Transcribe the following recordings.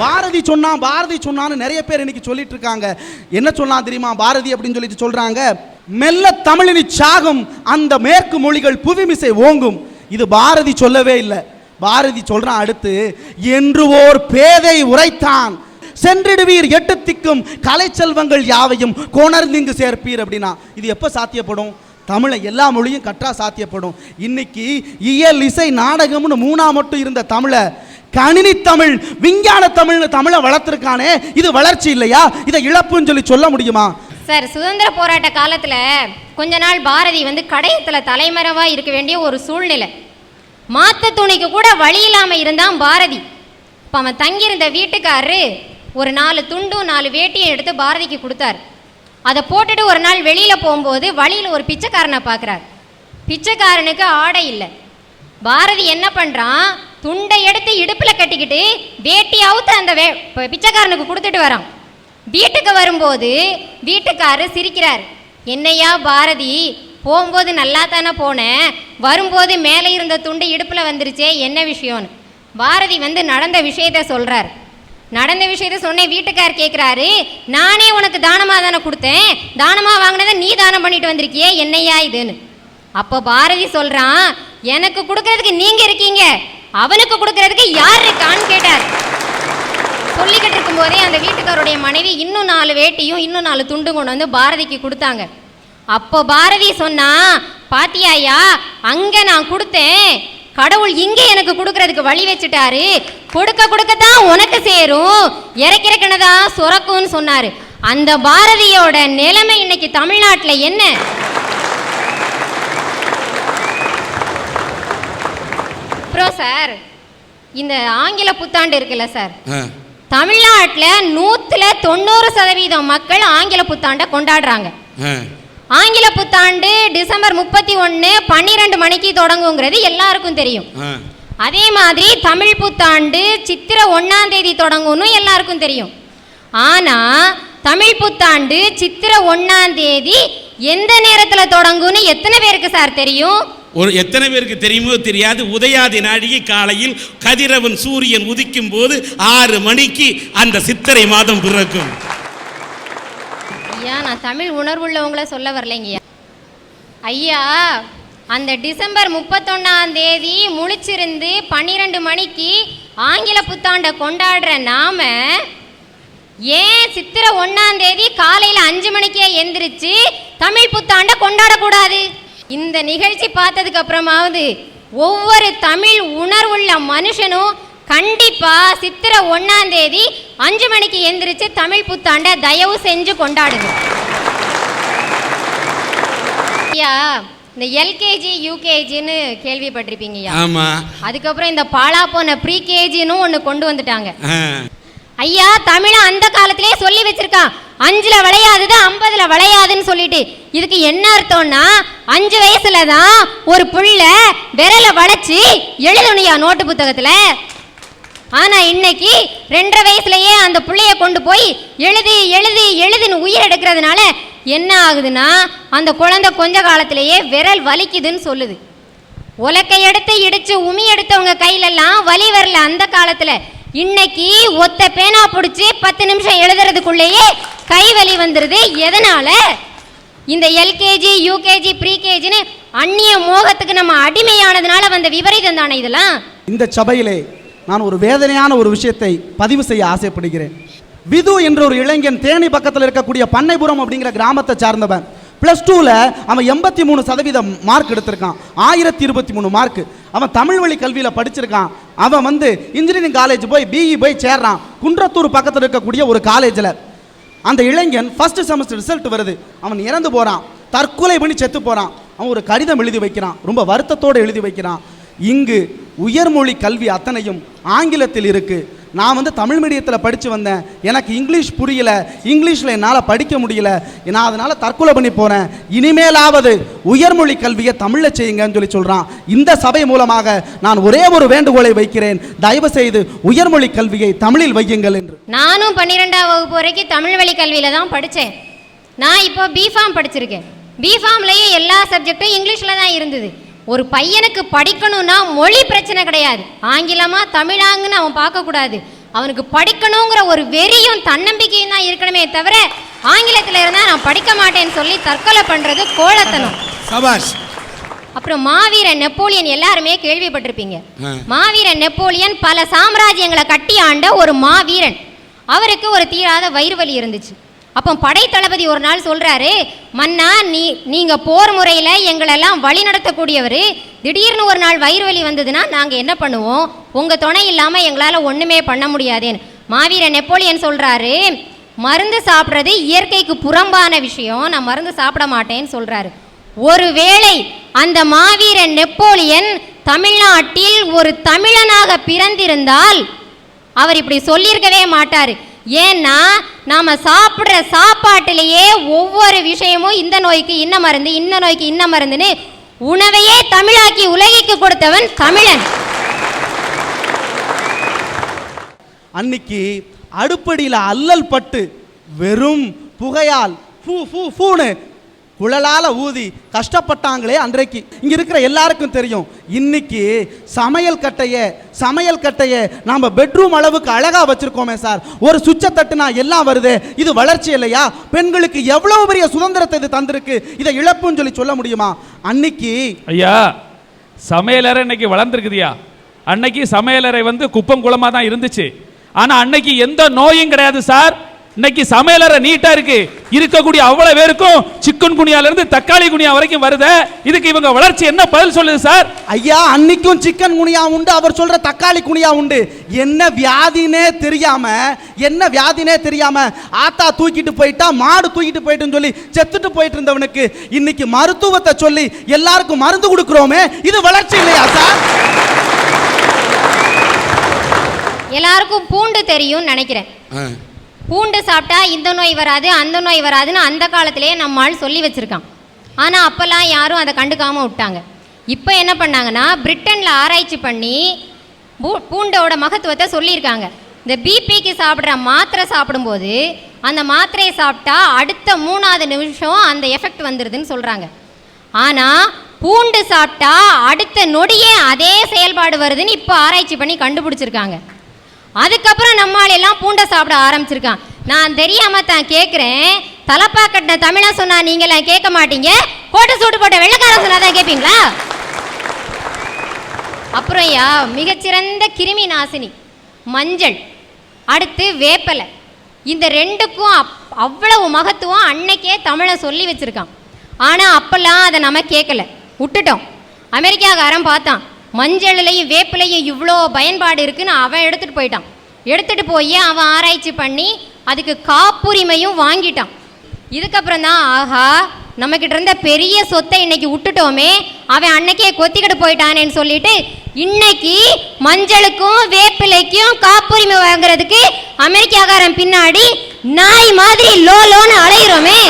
பாரதி சொன்னான்னு நிறைய பேர் இன்னைக்கு சொல்லிட்டு இருக்காங்க. என்ன சொன்னா தெரியுமா பாரதி அப்படின்னு சொல்லிட்டு சொல்றாங்க, மெல்ல தமிழினி சாகும் அந்த மேற்கு மொழிகள் புவிமிசை ஓங்கும். இது பாரதி சொல்லவே இல்லை. பாரதி சொல்றான் அடுத்து, என்று ஓர் பேதை உரைத்தான், சென்றிடுவீர் எட்டு திக்கும் கலை செல்வங்கள் யாவையும் கொணர்ந்திங்கு சேர்ப்பீர் அப்படின்னா இது எப்போ சாத்தியப்படும்? தமிழை எல்லா மொழியும் கற்றா சாத்தியப்படும். இன்னைக்கு இயல் இசை நாடகம்னு மூணா மட்டும் இருந்த தமிழை கணினி தமிழ் விஞ்ஞான தமிழ்னு தமிழை வளர்த்துருக்கானே, இது வளர்ச்சி இல்லையா? இதை இழப்புன்னு சொல்லி சொல்ல முடியுமா? சார், சுதந்திர போராட்ட காலத்துல கொஞ்ச நாள் பாரதி கடையத்துல தலைமறைவா இருக்க வேண்டிய ஒரு சூழ்நிலை. மாத்த துணிக்கு கூட வழி இல்லாம இருந்தான் பாரதி. இப்போ அவன் தங்கியிருந்த வீட்டுக்காரரு ஒரு 4 துண்டும் 4 வேட்டியும் எடுத்து பாரதிக்கு கொடுத்தாரு. அதை போட்டுட்டு ஒரு நாள் வெளியில போகும்போது வழியில் ஒரு பிச்சைக்காரனை பார்க்குறார். பிச்சைக்காரனுக்கு ஆடை இல்லை. பாரதி என்ன பண்றான், துண்டை எடுத்து இடுப்புல கட்டிக்கிட்டு வேட்டியாவது அந்த பிச்சைக்காரனுக்கு கொடுத்துட்டு வரான். வீட்டுக்கு வரும்போது வீட்டுக்காரர் சிரிக்கிறார். என்னையா பாரதி, போகும்போது நல்லா தானே போனேன், வரும்போது மேலே இருந்த துண்டு இடுப்பில் வந்துருச்சே, என்ன விஷயம்னு பாரதி நடந்த விஷயத்த சொல்கிறார். நடந்த விஷயத்த சொன்னேன். வீட்டுக்கார் கேட்குறாரு, நானே உனக்கு தானமாக தானே கொடுத்தேன், தானமாக வாங்கினதை நீ தானம் பண்ணிட்டு வந்திருக்கியே, என்னையா இதுன்னு. அப்போ பாரதி சொல்கிறான், எனக்கு கொடுக்கறதுக்கு நீங்கள் இருக்கீங்க, அவனுக்கு கொடுக்கறதுக்கு யார் இருக்கான்னு கேட்டார். சொல்லிக்கிட்டு இருக்கும்போதே அந்த வீட்டுக்காருடைய மனைவி இன்னும் 4 வேட்டியும் இன்னும் 4 துண்டும் கொண்டு வந்து பாரதிக்கு கொடுத்தாங்க. அப்போ பாரதி சொன்னா, பாத்தியாயா, அங்க நான் கொடுத்தேன், கடவுள் இங்கே எனக்கு கொடுக்கறதுக்கு வழி வச்சுட்டாரு, கொடுக்க கொடுக்கத்தான் உனக்கு சேரும், இறக்கிறக்கனதான் சுரக்கும்னு சொன்னாரு. அந்த பாரதியோட நிலைமை இன்னைக்கு தமிழ்நாட்டில் என்ன? அப்புறம் சார், இந்த ஆங்கில புத்தாண்டு இருக்குல்ல சார், தமிழ்நாட்டில் 190% மக்கள் ஆங்கில புத்தாண்டை கொண்டாடுறாங்க. ஆங்கில புத்தாண்டு டிசம்பர் 31 12 மணிக்கு தொடங்குங்கிறது எல்லாருக்கும் தெரியும். அதே மாதிரி தமிழ் புத்தாண்டு சித்திரை 1ஆம் தேதி தொடங்கும்னு எல்லாருக்கும் தெரியும். ஆனா தமிழ் புத்தாண்டு சித்திரை 1ஆம் தேதி எந்த நேரத்தில் தொடங்கும்னு எத்தனை பேருக்கு சார் தெரியும்? எத்தனை பேருக்கு தெரியுமோ தெரியாது. உதயாதி நாழிகை காலையில் கதிரவன் சூரியன் உதிக்கும் போது 6 மணிக்கு அந்த சித்திரை மாதம் பிறக்கும். ஐயா, நான் தமிழ் உணர்வுள்ளவங்கள சொல்ல வரலைங்கய்யா. ஐயா, அந்த டிசம்பர் 31ஆம் தேதி முழிச்சிருந்து 12 மணிக்கு ஆங்கில புத்தாண்டை கொண்டாடுற நாம ஏன் சித்திரை 1ஆம் தேதி காலையில் 5 மணிக்கே எந்திரிச்சு தமிழ் புத்தாண்டை கொண்டாடக்கூடாது? இந்த நிகழ்ச்சி பார்த்ததுக்கு அப்புறமாவது ஒவ்வொரு தமிழ் உணர்வுள்ள மனுஷனும் கண்டிப்பா சித்திரை 1ஆம் தேதி 5 மணிக்கு எந்திரிச்சு தமிழ் புத்தாண்டை தயவு செஞ்சு கொண்டாடுங்க. ஐயா, இந்த எல்கேஜி யூகேஜின்னு கேள்விப்பட்டிருப்பீங்கய்யா. ஆமா. அதுக்கப்புறம் இந்த பாலா போன ப்ரீ கேஜின்னு ஒன்று கொண்டு வந்துட்டாங்க. ஐயா, தமிழ அந்த காலத்திலே சொல்லி வச்சிருக்கான், 5ல விளையாதுது 50ல விளையாதுன்னு சொல்லிட்டு. இதுக்கு என்ன அர்த்தம்னா, 5 வயசுல தான் ஒரு புள்ள விரலை வளைச்சு எழுதணுயா நோட்டு புத்தகத்துல. ஆனா இன்னைக்கு 2.5 வயசுலயே அந்த பிள்ளைய கொண்டு போய் எழுதி எழுதி எழுதுன்னு உயிர் எடுக்கிறதுனால என்ன ஆகுதுன்னா, அந்த குழந்தை கொஞ்ச காலத்திலேயே விரல் வலிக்குதுன்னு சொல்லுது. உலக்கை எடுத்து இடிச்சு உமி எடுத்தவங்க கையிலெல்லாம் வலி வரல அந்த காலத்துல. இன்னைக்கு ஒத்த பேனா பிடிச்சி 10 நிமிஷம் எழுதுறதுக்குள்ளேயே கை வலி வந்துருது. எதனால? இந்த எல்கேஜி யூகேஜி ப்ரீகேஜின்னு அந்நிய மோகத்துக்கு நம்ம அடிமையானதுனால வந்த விபரீதம் தானே இதெல்லாம். இந்த சபையிலே நான் ஒரு வேதனையான ஒரு விஷயத்தை பதிவு செய்ய ஆசைப்படுகிறேன். விது என்ற ஒரு இளைஞன் தேனி பக்கத்தில் இருக்கக்கூடிய பண்ணைபுரம் அப்படிங்கிற கிராமத்தை சார்ந்தவன். +2ல் அவன் 83% மார்க் எடுத்திருக்கான். 1023 மார்க். அவன் தமிழ் வழி கல்வியில் படிச்சிருக்கான். அவன் இன்ஜினியரிங் காலேஜ் போய் பிஇ போய் சேர்றான். குன்றத்தூர் பக்கத்தில் இருக்கக்கூடிய ஒரு காலேஜில். அந்த இளைஞன் ஃபர்ஸ்ட் செமஸ்டர் ரிசல்ட் வருது. அவன் இறந்து போகிறான், தற்கொலை பண்ணி செத்து போகிறான். அவன் ஒரு கடிதம் எழுதி வைக்கிறான், ரொம்ப வருத்தத்தோடு எழுதி வைக்கிறான். இங்கு உயர்மொழி கல்வி அத்தனையும் ஆங்கிலத்தில் இருக்கு. நான் தமிழ் மீடியத்தில் படித்து வந்தேன், எனக்கு இங்கிலீஷ் புரியல, இங்கிலீஷில் என்னால் படிக்க முடியல, நான் அதனால் தற்கொலை பண்ணி போகிறேன். இனிமேலாவது உயர்மொழி கல்வியை தமிழில் செய்யுங்கன்னு சொல்கிறான். இந்த சபை மூலமாக நான் ஒரே ஒரு வேண்டுகோளை வைக்கிறேன், தயவு செய்து உயர்மொழி கல்வியை தமிழில் வையுங்கள் என்று. நானும் 12ஆம் வகுப்பு வரைக்கும் தமிழ் வழி கல்வியில் தான் படித்தேன். நான் இப்போ பிஃபார்ம் படிச்சிருக்கேன். பிஃபார்ம்லேயே எல்லா சப்ஜெக்டும் இங்கிலீஷில் தான் இருந்தது. ஒரு பையனுக்கு படிக்கணும்னா மொழி பிரச்சனை கிடையாது, ஆங்கிலமா தமிழாங்கன்னு அவன் பார்க்கக்கூடாது. அவனுக்கு படிக்கணுங்கிற ஒரு வெறியும் தன்னம்பிக்கையும் தான் இருக்கணுமே தவிர ஆங்கிலத்தில் இருந்தால் நான் படிக்க மாட்டேன்னு சொல்லி தற்கொலை பண்ணுறது கோழத்தனம். சபாஷ். அப்புறம் மாவீரன் நெப்போலியன் எல்லாருமே கேள்விப்பட்டிருப்பீங்க. மாவீரன் நெப்போலியன் பல சாம்ராஜ்யங்களை கட்டி ஆண்ட ஒரு மாவீரன். அவருக்கு ஒரு தீராத வயிறு வலி இருந்துச்சு. அப்போ படை தளபதி ஒரு நாள் சொல்றாரு, மன்னா நீங்க போர் முறையில் எங்களெல்லாம் வழி நடத்தக்கூடியவர், திடீர்னு ஒரு நாள் வயிறு வலி வந்ததுன்னா நாங்கள் என்ன பண்ணுவோம், உங்கள் துணை இல்லாமல் எங்களால் ஒன்றுமே பண்ண முடியாதுன்னு. மாவீரன் நெப்போலியன் சொல்றாரு, மருந்து சாப்பிட்றது இயற்கைக்கு புறம்பான விஷயம், நான் மருந்து சாப்பிட மாட்டேன்னு சொல்றாரு. ஒருவேளை அந்த மாவீரன் நெப்போலியன் தமிழ்நாட்டில் ஒரு தமிழனாக பிறந்திருந்தால் அவர் இப்படி சொல்லியிருக்கவே மாட்டார். ஏன்னா நாம சாப்பிட்ற சாப்பாட்டிலேயே ஒவ்வொரு விஷயமும் இந்த நோய்க்கு இன்ன மருந்து, இந்த நோய்க்கு இன்ன மருந்துன்னு உணவையே தமிழாக்கி உலகிற்கு கொடுத்தவன் தமிழன். அன்னைக்கு அடுப்படியில் அல்லல் பட்டு வெறும் புகையால் ஃபூன்னு குழலால ஊதி கஷ்டப்பட்டாங்களே அன்றைக்கு. இங்க இருக்கிற எல்லாருக்கும் தெரியும். இன்னைக்கு சமையல் கட்டையை நாம பெட்ரூம் அளவுக்கு அழகா வச்சிருக்கோமே சார். ஒரு சுவிட்சை தட்டுனா எல்லாம் வருது. இது வளர்ச்சி இல்லையா? பெண்களுக்கு எவ்வளவு பெரிய சுதந்திரத்தை இது தந்திருக்கு. இதை இழப்புன்னு சொல்லி சொல்ல முடியுமா? அன்னைக்கு ஐயா சமையலறை இன்னைக்கு வளர்ந்துருக்குதுயா. அன்னைக்கு சமையலறை குப்பம் குளமா தான் இருந்துச்சு. ஆனா அன்னைக்கு எந்த நோயும் கிடையாது சார். இன்னைக்கு சமையலறை நீட்டா இருக்கு. இருக்கக்கூடிய அவ்வளவு பேருக்கும் சிக்கன் குனியால இருந்து தக்காளி குனியா வரைக்கும் வருது. இதுக்கு இவங்க வளர்ச்சி என்ன பதில் சொல்லுது சார்? ஐயா அன்னைக்கும் சிக்கன் குனியா உண்டு, அவர் சொல்ற தக்காளி குனியா உண்டு. என்ன வியாதினே தெரியாம ஆத்தா தூக்கிட்டு போயிட்டா, மாடு தூக்கிட்டு போயிட்டுன்னு சொல்லி செத்துட்டு போயிட்டு இருந்தவனுக்கு இன்னைக்கு மருத்துவத்தை சொல்லி எல்லாருக்கும் மருந்து கொடுக்கிறோமே, இது வளர்ச்சி இல்லையா சார்? எல்லாருக்கும் பூண்டு தெரியும் நினைக்கிறேன். பூண்டு சாப்பிட்டா இந்த நோய் வராது அந்த நோய் வராதுன்னு அந்த காலத்திலேயே நம்மால் சொல்லி வச்சிருக்கான். ஆனால் அப்போல்லாம் யாரும் அதை கண்டுக்காமல் விட்டாங்க. இப்போ என்ன பண்ணாங்கன்னா பிரிட்டனில் ஆராய்ச்சி பண்ணி பூண்டோட மகத்துவத்தை சொல்லியிருக்காங்க. இந்த பிபிக்கு சாப்பிட்ற மாத்திரை சாப்பிடும்போது அந்த மாத்திரையை சாப்பிட்டா அடுத்த 3வது நிமிஷம் அந்த எஃபெக்ட் வந்துடுதுன்னு சொல்கிறாங்க. ஆனால் பூண்டு சாப்பிட்டா அடுத்த நொடியே அதே செயல்பாடு வருதுன்னு இப்போ ஆராய்ச்சி பண்ணி கண்டுபிடிச்சிருக்காங்க. அதுக்கப்புறம் நம்மால் எல்லாம் பூண்டை சாப்பிட ஆரம்பிச்சிருக்கான். நான் தெரியாம தான் கேட்குறேன், தலப்பா கட்டின தமிழா சொன்னா நீங்களாம் கேட்க மாட்டீங்க, கோட்டை சூட்டு போட்ட வெள்ளக்காரன் சொன்னா தான் கேட்பீங்களா? அப்புறம் மிகச்சிறந்த கிருமி நாசினி மஞ்சள், அடுத்து வேப்பலை. இந்த ரெண்டுக்கும் அவ்வளவு மகத்துவம் அன்னைக்கே தமிழை சொல்லி வச்சிருக்கான். ஆனால் அப்பெல்லாம் அதை நம்ம கேட்கல, விட்டுட்டோம். அமெரிக்காக்காரன் பார்த்தான், மஞ்சள்லையும் வேப்பிலையும் இவ்வளோ பயன்பாடு இருக்குன்னு அவன் எடுத்துகிட்டு போய் அவன் ஆராய்ச்சி பண்ணி அதுக்கு காப்புரிமையும் வாங்கிட்டான். இதுக்கப்புறம் தான் ஆஹா நம்மக்கிட்ட இருந்த பெரிய சொத்தை இன்னைக்கு விட்டுட்டோமே, அவன் அன்னைக்கே கொத்திக்கிட்டு போயிட்டானேன்னு சொல்லிட்டு இன்னைக்கு மஞ்சளுக்கும் வேப்பிலைக்கும் காப்புரிமை வாங்குறதுக்கு அமெரிக்காக்காரன் பின்னாடி நாய் மாதிரி லோன்னு அலையிறோமே.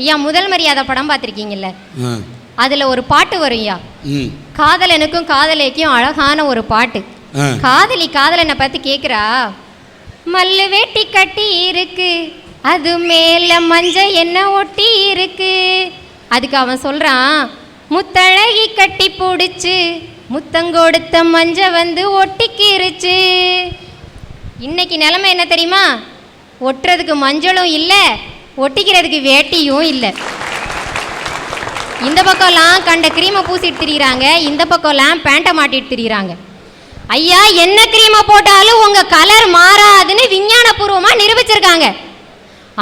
ஐயா முதல் மரியாதை படம் பார்த்துருக்கீங்கல்ல, அதுல ஒரு பாட்டு வரும் ஐயா, காதலனுக்கும் காதலிக்கும் அழகான ஒரு பாட்டு. காதலி காதலனை பார்த்து கேட்குறா, மல்லு வேட்டி கட்டி இருக்கு அது மேல மஞ்ச என்ன ஒட்டி இருக்கு. அதுக்கு அவன் சொல்றான், முத்தழகி கட்டி பிடிச்சு முத்தங்கொடுத்த மஞ்ச ஒட்டிக்கிருச்சு. இன்னைக்கு நிலைமை என்ன தெரியுமா? ஒட்டுறதுக்கு மஞ்சளும் இல்லை, ஒட்டிக்கிறதுக்கு வேட்டியும் இல்லை. இந்த பக்கம்லாம் கண்ட கிரீமை பூசிட்டு திரிகிறாங்க, இந்த பக்கம்லாம் பேண்ட்டை மாட்டிட்டு திரிகிறாங்க. ஐயா என்ன கிரீமை போட்டாலும் உங்க கலர் மாறாதுன்னு விஞ்ஞானபூர்வமாக நிரூபிச்சிருக்காங்க.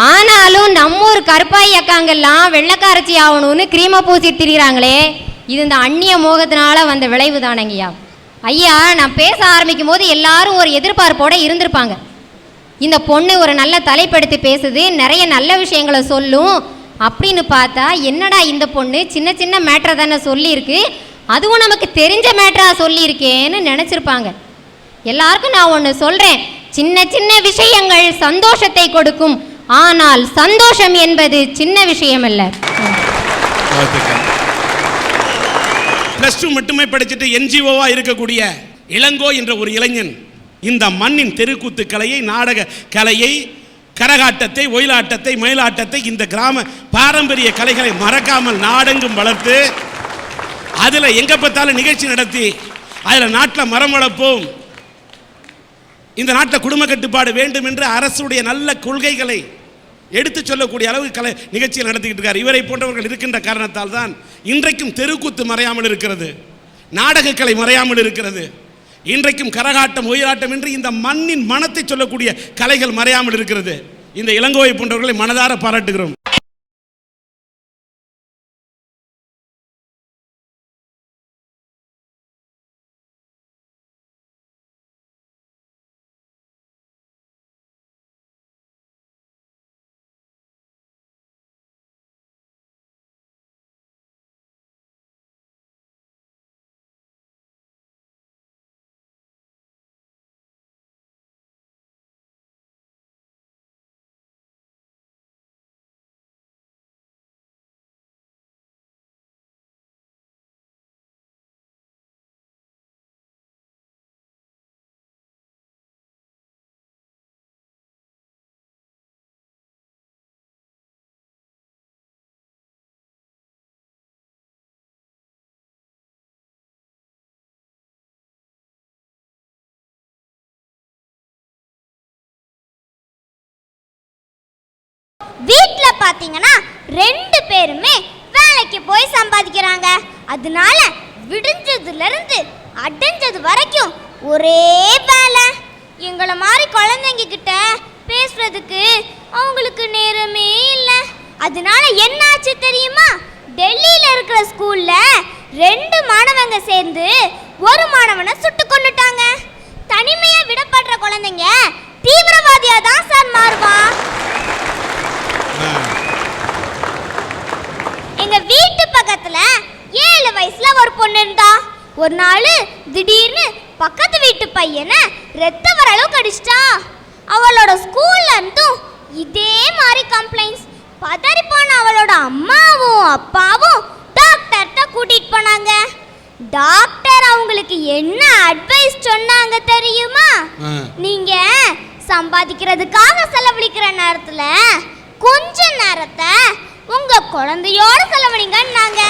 ஆனாலும் நம்ம ஊர் கருப்பாய் அக்காங்கெல்லாம் வெள்ளைக்காரச்சி ஆகணும்னு கிரீமை பூசிட்டு திரிகிறாங்களே, இது இந்த அந்நிய மோகத்தினால வந்த விளைவு தானங்கய்யா. ஐயா நான் பேச ஆரம்பிக்கும் போது எல்லாரும் ஒரு எதிர்பார்ப்போட இருந்திருப்பாங்க. இந்த பொண்ணு ஒரு நல்ல தலைப்படுத்தி பேசுது, நிறைய நல்ல விஷயங்களை சொல்லும் அப்படின்னு பார்த்தா என்னடா இந்த பொண்ணு சின்ன சின்ன மேட்டரை தானே சொல்லியிருக்கு, அதுவும் நமக்கு தெரிஞ்ச மேட்டரா சொல்லியிருக்கேன்னு நினச்சிருப்பாங்க. எல்லாருக்கும் நான் ஒன்று சொல்கிறேன், சின்ன சின்ன விஷயங்கள் சந்தோஷத்தை கொடுக்கும், ஆனால் சந்தோஷம் என்பது சின்ன விஷயம் அல்ல. +2 மட்டுமே படிச்சுட்டு என்ஜிஓவா இருக்கக்கூடிய இளங்கோ என்ற ஒரு இளைஞன் இந்த மண்ணின் தெருக்கூத்து கலையை, நாடக கலையை, கரகாட்டத்தை, ஒயிலாட்டத்தை, மயிலாட்டத்தை, இந்த கிராம பாரம்பரிய கலைகளை மறக்காமல் நாடெங்கும் வளர்த்து அதில் எங்கே பார்த்தாலும் நிகழ்ச்சி நடத்தி அதில் நாட்டில் மரம் வளர்ப்போம், இந்த நாட்டில் குடும்ப கட்டுப்பாடு வேண்டும் என்று அரசுடைய நல்ல கொள்கைகளை எடுத்து சொல்லக்கூடிய அளவு நிகழ்ச்சியில் நடத்திக்கிட்டு இருக்கார். இவரை போன்றவர்கள் இருக்கின்ற காரணத்தால் தான் இன்றைக்கும் தெருக்கூத்து மறையாமல் இருக்கிறது, நாடகக்கலை மறையாமல் இருக்கிறது, இன்றைக்கும் கரகாட்டம் ஒயிலாட்டம் என்று இந்த மண்ணின் மனத்தை சொல்லக்கூடிய கலைகள் மறையாமல் இருக்கிறது. இந்த இளங்கோவை போன்றவர்களை மனதார பாராட்டுகிறோம். வீட்ல பாத்தீங்கன்னா 2 பேருமே வேலைக்கு போய் சம்பாதிக்கிறாங்க. அதனால விடிஞ்சதுல இருந்து அடைஞ்சது வரைக்கும் ஒரே வேலை. எங்களை மாதிரி குழந்தைங்க கிட்ட பேசுறதுக்கு அவங்களுக்கு நேரமே இல்லை. அதனால என்ன ஆச்சு தெரியுமா? டெல்லியில இருக்கிற ஸ்கூல்ல 2 மாணவங்க சேர்ந்து ஒரு மாணவனை சுட்டு கொன்னுட்டாங்க. தனிமையா விடப்படுற குழந்தைங்க தீவிரவாதியா தான் சார் மாறுவான். எங்க வீட்டு பக்கத்துல 7 வயசுல ஒரு பொண்ணு இருந்தா. ஒரு நாள் திடீர்னு பக்கத்து வீட்டு பையனை ரத்த வர அளவுக்கு அடிச்சிட்டா. அவளோட ஸ்கூல்ல இருந்தும் இதே மாதிரி கம்ப்ளைண்ட்ஸ். பதறி போன அவளோட அம்மாவும் அப்பாவும் டாக்டர்கிட்ட கூட்டிட்டு போனாங்க. டாக்டர் அவங்களுக்கு என்ன அட்வைஸ் சொன்னாங்க தெரியுமா? நீங்க சம்பாதிக்கிறதுக்காக செலவழிக்கிற நேரத்துல கொஞ்ச நேரத்தை உங்க குழந்தையோட செலவழிங்கன்னாங்க.